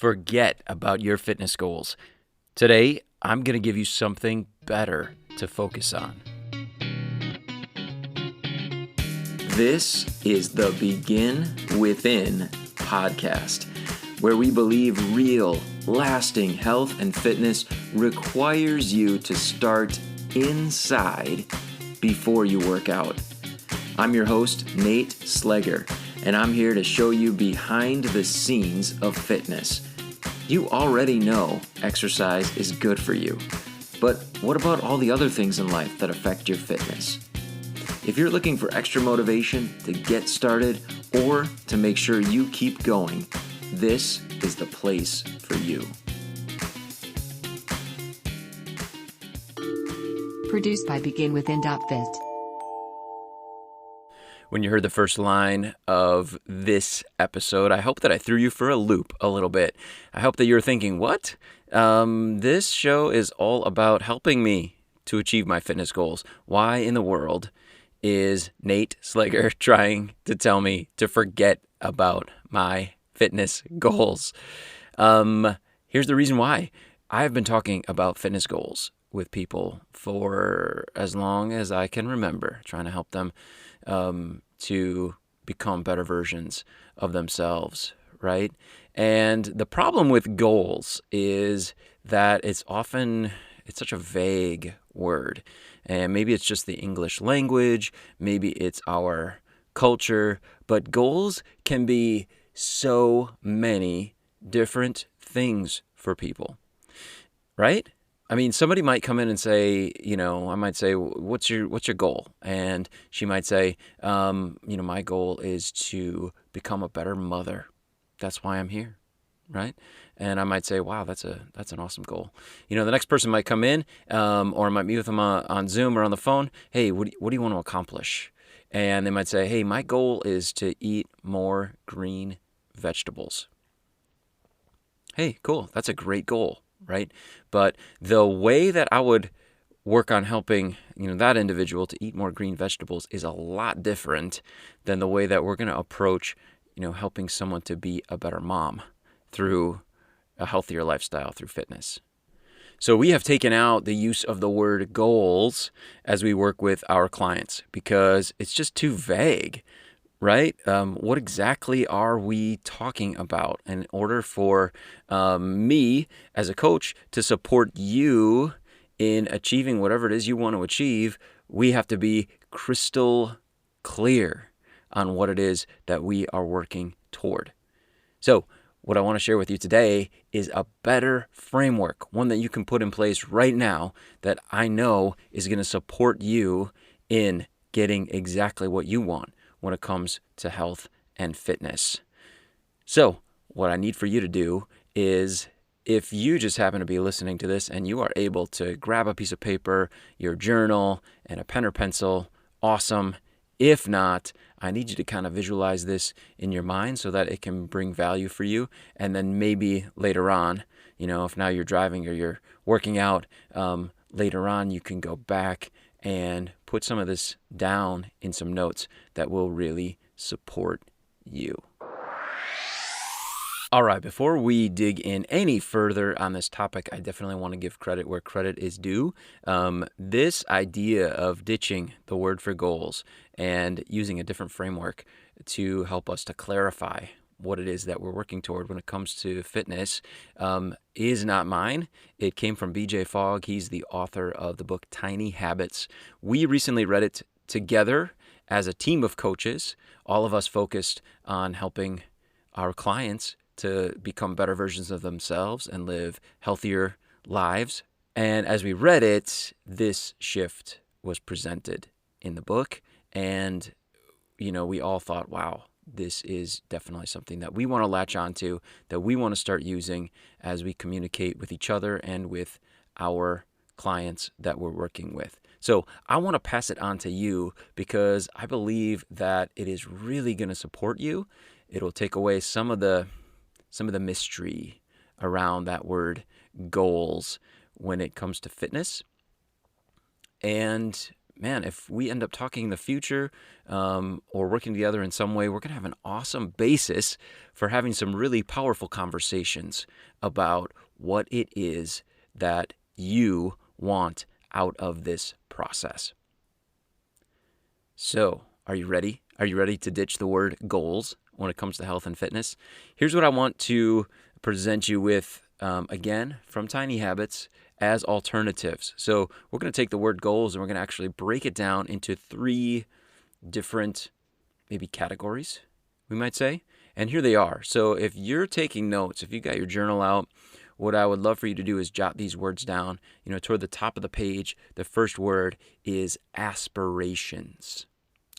forget about your fitness goals. Today, I'm going to give you something better to focus on. This is the Begin Within podcast, where we believe real, lasting health and fitness requires you to start inside before you work out. I'm your host, Nate Slegger, and I'm here to show you behind the scenes of fitness. You already know exercise is good for you, but what about all the other things in life that affect your fitness? If you're looking for extra motivation to get started or to make sure you keep going, this is the place for you. Produced by BeginWithin.fit. When you heard the first line of this episode, I hope that I threw you for a loop a little bit. I hope that you're thinking, what? This show is all about helping me to achieve my fitness goals. Why in the world is Nate Slegger trying to tell me to forget about my fitness goals? Here's the reason why. I've been talking about fitness goals with people for as long as I can remember, trying to help them to become better versions of themselves, right? And the problem with goals is that it's such a vague word. And maybe it's just the English language, maybe it's our culture, but goals can be so many different things for people, right? I mean, somebody might come in and say, I might say, what's your goal? And she might say, my goal is to become a better mother. That's why I'm here, right? And I might say, wow, that's an awesome goal. The next person might come in, or I might meet with them on Zoom or on the phone. Hey, what do you want to accomplish? And they might say, hey, my goal is to eat more green vegetables. Hey, cool. That's a great goal, right? But the way that I would work on helping, that individual to eat more green vegetables is a lot different than the way that we're going to approach, helping someone to be a better mom through a healthier lifestyle, through fitness. So we have taken out the use of the word goals as we work with our clients because it's just too vague, right? What exactly are we talking about? In order for me as a coach to support you in achieving whatever it is you want to achieve, we have to be crystal clear on what it is that we are working toward. So what I want to share with you today is a better framework, one that you can put in place right now that I know is going to support you in getting exactly what you want when it comes to health and fitness. So what I need for you to do is, if you just happen to be listening to this and you are able to grab a piece of paper, your journal, and a pen or pencil, awesome. If not, I need you to kind of visualize this in your mind so that it can bring value for you. And then maybe later on, if now you're driving or you're working out, later on you can go back and put some of this down in some notes that will really support you. All right, before we dig in any further on this topic, I definitely want to give credit where credit is due. This idea of ditching the word for goals and using a different framework to help us to clarify what it is that we're working toward when it comes to fitness is not mine. It came from BJ Fogg. He's the author of the book Tiny Habits. We recently read it together as a team of coaches, all of us focused on helping our clients to become better versions of themselves and live healthier lives. And as we read it, this shift was presented in the book. And, we all thought, wow, this is definitely something that we want to latch onto, that we want to start using as we communicate with each other and with our clients that we're working with. So I want to pass it on to you because I believe that it is really going to support you. It'll take away some of the mystery around that word goals when it comes to fitness. And man, if we end up talking in the future or working together in some way, we're going to have an awesome basis for having some really powerful conversations about what it is that you want out of this process. So, are you ready? Are you ready to ditch the word goals when it comes to health and fitness? Here's what I want to present you with, again, from Tiny Habits as alternatives. So, we're going to take the word goals and we're going to actually break it down into 3 different, maybe categories, we might say. And here they are. So, if you're taking notes, if you got your journal out, what I would love for you to do is jot these words down. Toward the top of the page, the first word is aspirations.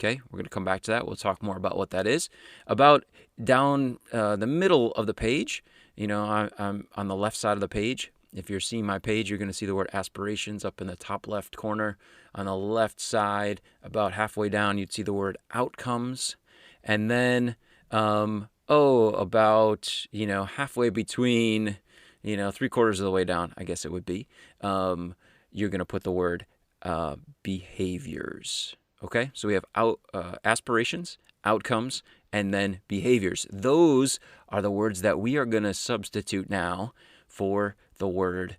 Okay, we're going to come back to that. We'll talk more about what that is. About down the middle of the page, I'm on the left side of the page. If you're seeing my page, you're going to see the word aspirations up in the top left corner. On the left side, about halfway down, you'd see the word outcomes. And then, about, halfway between, 3/4 of the way down, I guess it would be, you're going to put the word behaviors. Okay, so we have aspirations, outcomes, and then behaviors. Those are the words that we are going to substitute now for the word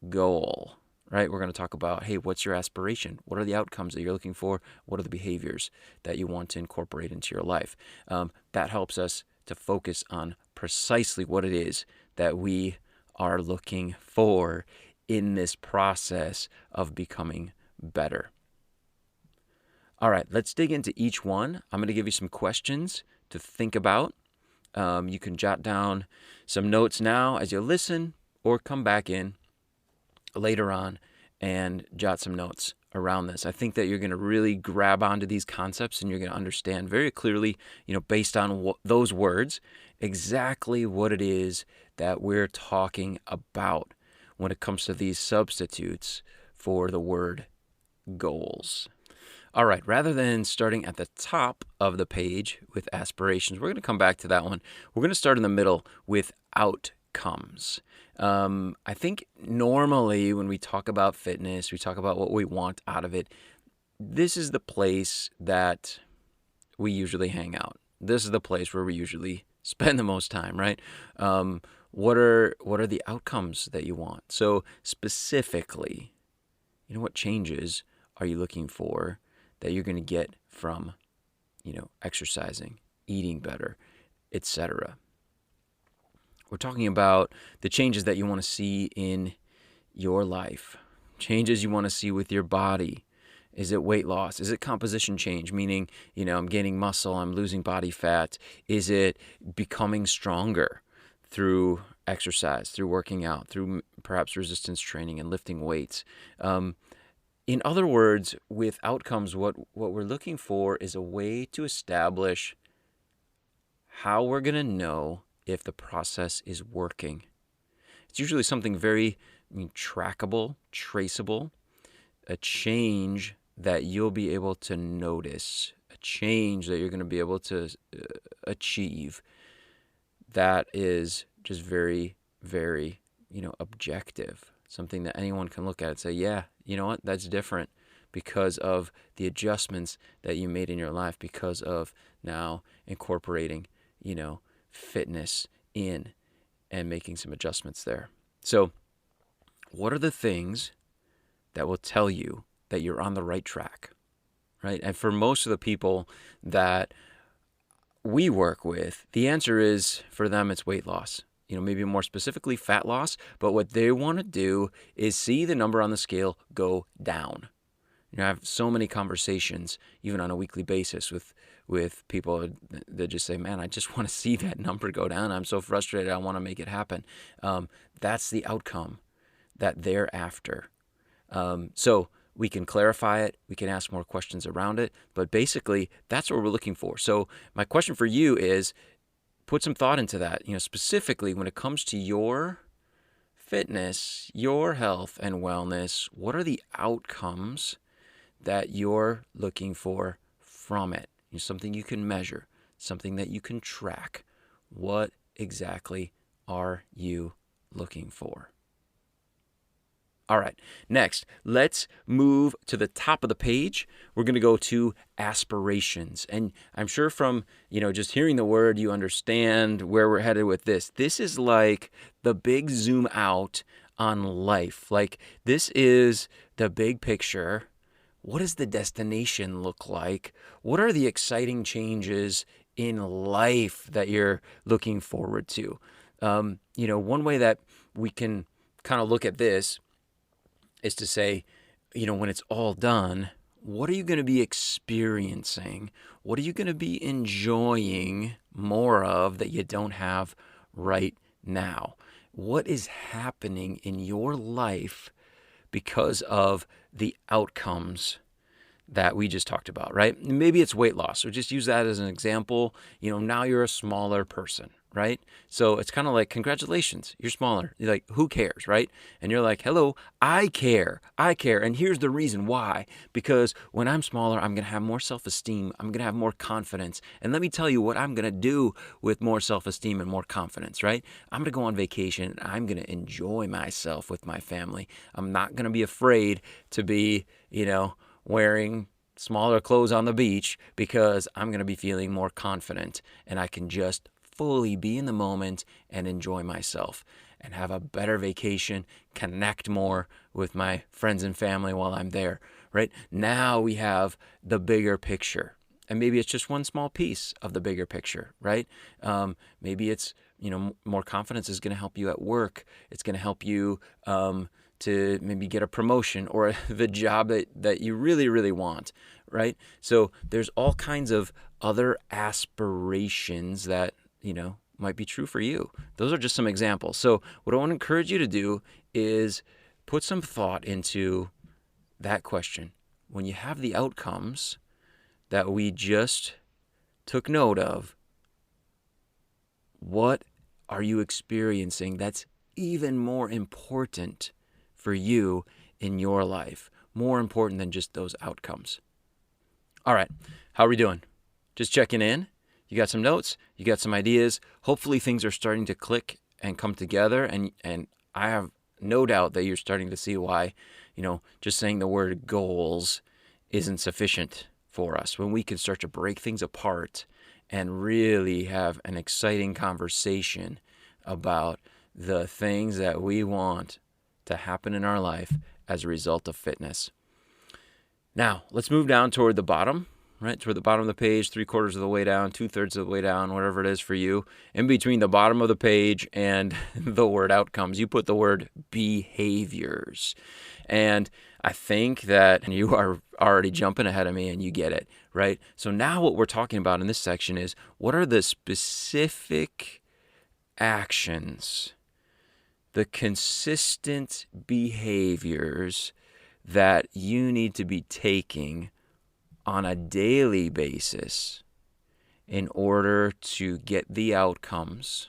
goal, right? We're going to talk about, hey, what's your aspiration? What are the outcomes that you're looking for? What are the behaviors that you want to incorporate into your life? That helps us to focus on precisely what it is that we are looking for in this process of becoming better. All right, let's dig into each one. I'm going to give you some questions to think about. You can jot down some notes now as you listen, or come back in later on and jot some notes around this. I think that you're going to really grab onto these concepts and you're going to understand very clearly, based on those words, exactly what it is that we're talking about when it comes to these substitutes for the word goals. All right, rather than starting at the top of the page with aspirations, we're going to come back to that one. We're going to start in the middle with outcomes. I think normally when we talk about fitness, we talk about what we want out of it. This is the place that we usually hang out. This is the place where we usually spend the most time, right? What are the outcomes that you want? So specifically, what changes are you looking for that you're going to get from, exercising, eating better, etc. We're talking about the changes that you want to see in your life, changes you want to see with your body. Is it weight loss? Is it composition change, meaning, I'm gaining muscle, I'm losing body fat? Is it becoming stronger through exercise, through working out, through perhaps resistance training and lifting weights? In other words, with outcomes, what we're looking for is a way to establish how we're going to know if the process is working. It's usually something very trackable, traceable, a change that you'll be able to notice, a change that you're going to be able to achieve that is just very, very, objective. Something that anyone can look at and say, yeah, you know what, that's different because of the adjustments that you made in your life, because of now incorporating, fitness in and making some adjustments there. So what are the things that will tell you that you're on the right track, right? And for most of the people that we work with, the answer is, for them, it's weight loss. Maybe more specifically fat loss, but what they want to do is see the number on the scale go down. I have so many conversations, even on a weekly basis, with people that just say, man, I just want to see that number go down. I'm so frustrated. I want to make it happen. That's the outcome that they're after. So we can clarify it. We can ask more questions around it. But basically, that's what we're looking for. So my question for you is, put some thought into that. Specifically when it comes to your fitness, your health and wellness, what are the outcomes that you're looking for from it? Something you can measure, something that you can track. What exactly are you looking for? All right. Next, let's move to the top of the page. We're going to go to aspirations. And I'm sure from, just hearing the word, you understand where we're headed with this. This is like the big zoom out on life. Like, this is the big picture. What does the destination look like? What are the exciting changes in life that you're looking forward to? One way that we can kind of look at this is to say, when it's all done, what are you going to be experiencing? What are you going to be enjoying more of that you don't have right now? What is happening in your life because of the outcomes that we just talked about, right? Maybe it's weight loss. So just use that as an example. Now you're a smaller person, right? So it's kind of like, congratulations, you're smaller. You're like, who cares, right? And you're like, hello, I care. I care. And here's the reason why. Because when I'm smaller, I'm going to have more self-esteem. I'm going to have more confidence. And let me tell you what I'm going to do with more self-esteem and more confidence, right? I'm going to go on vacation and I'm going to enjoy myself with my family. I'm not going to be afraid to be, wearing smaller clothes on the beach because I'm going to be feeling more confident and I can just fully be in the moment and enjoy myself and have a better vacation, connect more with my friends and family while I'm there, right? Now we have the bigger picture. And maybe it's just one small piece of the bigger picture, right? Maybe it's, more confidence is going to help you at work. It's going to help you to maybe get a promotion or the job that you really, really want, right? So there's all kinds of other aspirations that, might be true for you. Those are just some examples. So what I want to encourage you to do is put some thought into that question. When you have the outcomes that we just took note of, what are you experiencing that's even more important for you in your life, more important than just those outcomes? All right, how are we doing? Just checking in. You got some notes, you got some ideas. Hopefully things are starting to click and come together, and I have no doubt that you're starting to see why, just saying the word goals isn't sufficient for us. When we can start to break things apart and really have an exciting conversation about the things that we want to happen in our life as a result of fitness. Now, let's move down toward the bottom, right? Toward the bottom of the page, 3/4 of the way down, 2/3 of the way down, whatever it is for you. In between the bottom of the page and the word outcomes, you put the word behaviors. And I think that you are already jumping ahead of me and you get it, right? So now what we're talking about in this section is, what are the specific actions, the consistent behaviors that you need to be taking on a daily basis in order to get the outcomes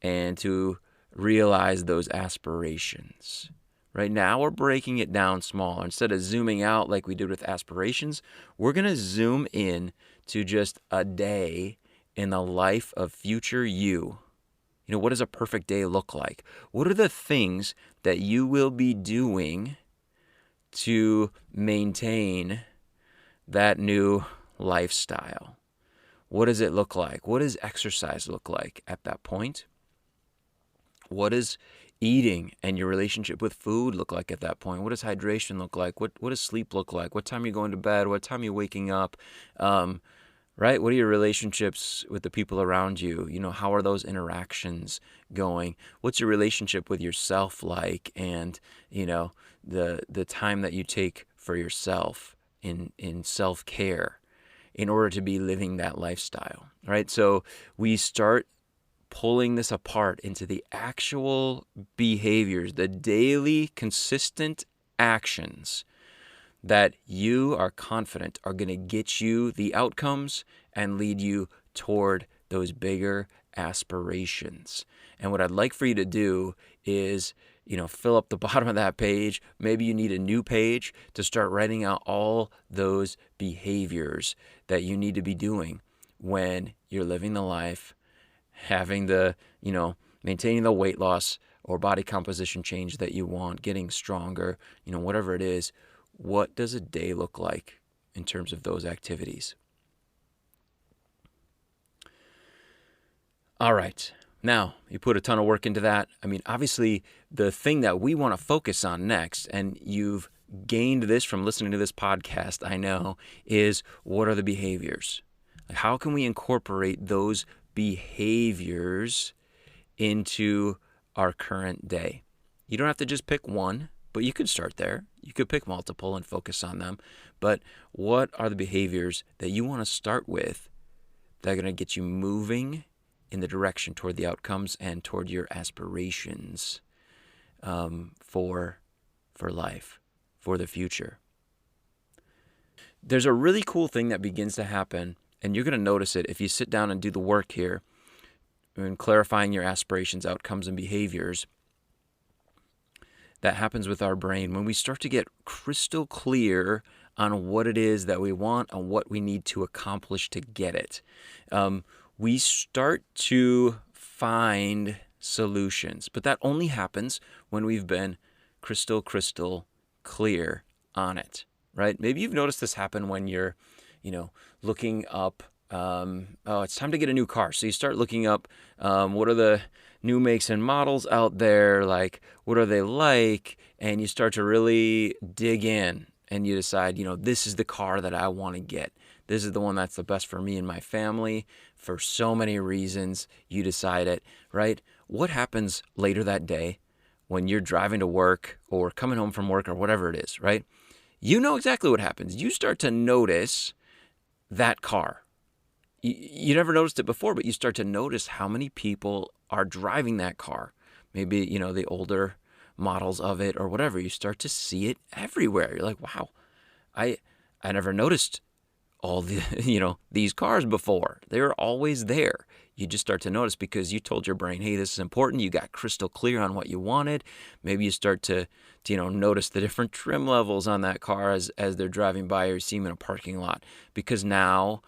and to realize those aspirations. Right now, we're breaking it down smaller. Instead of zooming out like we did with aspirations, we're going to zoom in to just a day in the life of future you. What does a perfect day look like? What are the things that you will be doing to maintain that new lifestyle? What does it look like? What does exercise look like at that point? What does eating and your relationship with food look like at that point? What does hydration look like? What does sleep look like? What time are you going to bed? What time are you waking up? Right? What are your relationships with the people around you? How are those interactions going? What's your relationship with yourself like? And, the time that you take for yourself in self-care in order to be living that lifestyle, right? So we start pulling this apart into the actual behaviors, the daily consistent actions that you are confident are going to get you the outcomes and lead you toward those bigger aspirations. And what I'd like for you to do is, fill up the bottom of that page. Maybe you need a new page to start writing out all those behaviors that you need to be doing when you're living the life, having the, maintaining the weight loss or body composition change that you want, getting stronger, whatever it is, what does a day look like in terms of those activities? All right. Now, you put a ton of work into that. I mean, obviously, the thing that we want to focus on next, and you've gained this from listening to this podcast, I know, is what are the behaviors? How can we incorporate those behaviors into our current day? You don't have to just pick one, but you could start there. You could pick multiple and focus on them. But what are the behaviors that you want to start with that are going to get you moving in the direction toward the outcomes and toward your aspirations for life, for the future? There's a really cool thing that begins to happen, and you're going to notice it if you sit down and do the work here in clarifying your aspirations, outcomes, and behaviors. That happens with our brain when we start to get crystal clear on what it is that we want and what we need to accomplish to get it. We start to find solutions, but that only happens when we've been crystal clear on it, right? Maybe you've noticed this happen when you're, looking up, it's time to get a new car. So you start looking up, what are the new makes and models out there? Like, what are they like? And you start to really dig in and you decide, this is the car that I want to get. This is the one that's the best for me and my family for so many reasons. You decide it, right? What happens later that day when you're driving to work or coming home from work or whatever it is, right? You know exactly what happens. You start to notice that car. You never noticed it before, but you start to notice how many people are driving that car. Maybe, the older models of it or whatever. You start to see it everywhere. You're like, wow, I never noticed all the, these cars before. They were always there. You just start to notice because you told your brain, hey, this is important. You got crystal clear on what you wanted. Maybe you start to notice the different trim levels on that car as they're driving by or you see them in a parking lot. Because now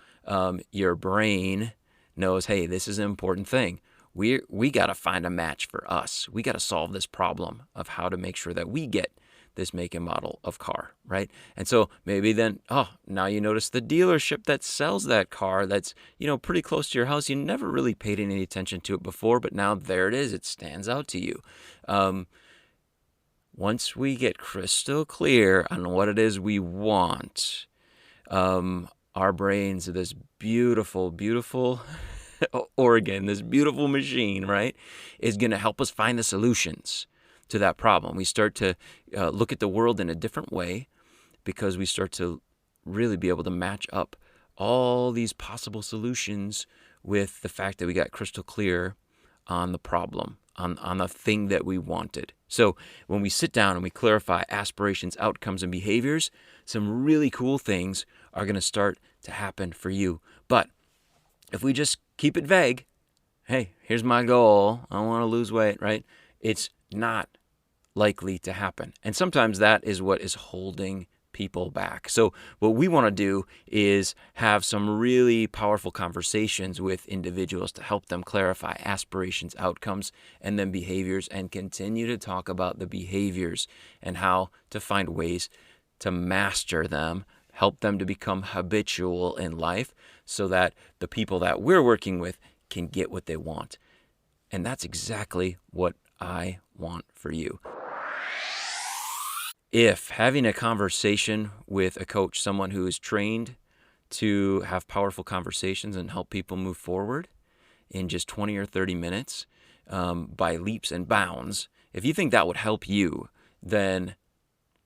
your brain knows, hey, this is an important thing. We got to find a match for us. We got to solve this problem of how to make sure that we get this make and model of car, right? And so maybe then, now you notice the dealership that sells that car that's, pretty close to your house. You never really paid any attention to it before, but now there it is. It stands out to you. Once we get crystal clear on what it is we want, our brains are this beautiful organ, this beautiful machine, right, is going to help us find the solutions to that problem. We start to look at the world in a different way because we start to really be able to match up all these possible solutions with the fact that we got crystal clear on the problem, on the thing that we wanted. So when we sit down and we clarify aspirations, outcomes, and behaviors, some really cool things are going to start to happen for you. But if we just keep it vague, hey, here's my goal, I want to lose weight, right? It's not likely to happen. And sometimes that is what is holding people back. So what we want to do is have some really powerful conversations with individuals to help them clarify aspirations, outcomes, and then behaviors, and continue to talk about the behaviors and how to find ways to master them, help them to become habitual in life so that the people that we're working with can get what they want. And that's exactly what I want for you. If having a conversation with a coach, someone who is trained to have powerful conversations and help people move forward in just 20 or 30 minutes by leaps and bounds, if you think that would help you, then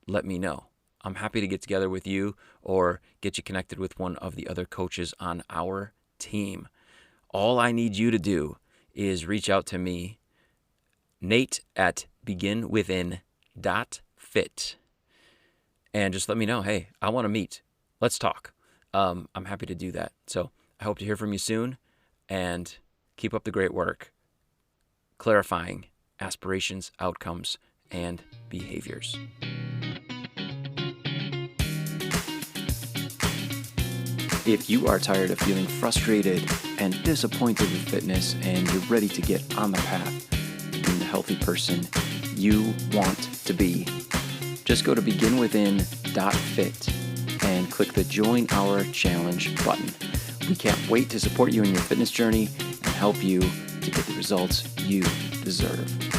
let me know. I'm happy to get together with you or get you connected with one of the other coaches on our team. All I need you to do is reach out to me, Nate at beginwithin.fit, and just let me know, hey, I want to meet. Let's talk. I'm happy to do that. So I hope to hear from you soon, and keep up the great work clarifying aspirations, outcomes, and behaviors. If you are tired of feeling frustrated and disappointed with fitness and you're ready to get on the path, person you want to be. Just go to beginwithin.fit and click the Join Our Challenge button. We can't wait to support you in your fitness journey and help you to get the results you deserve.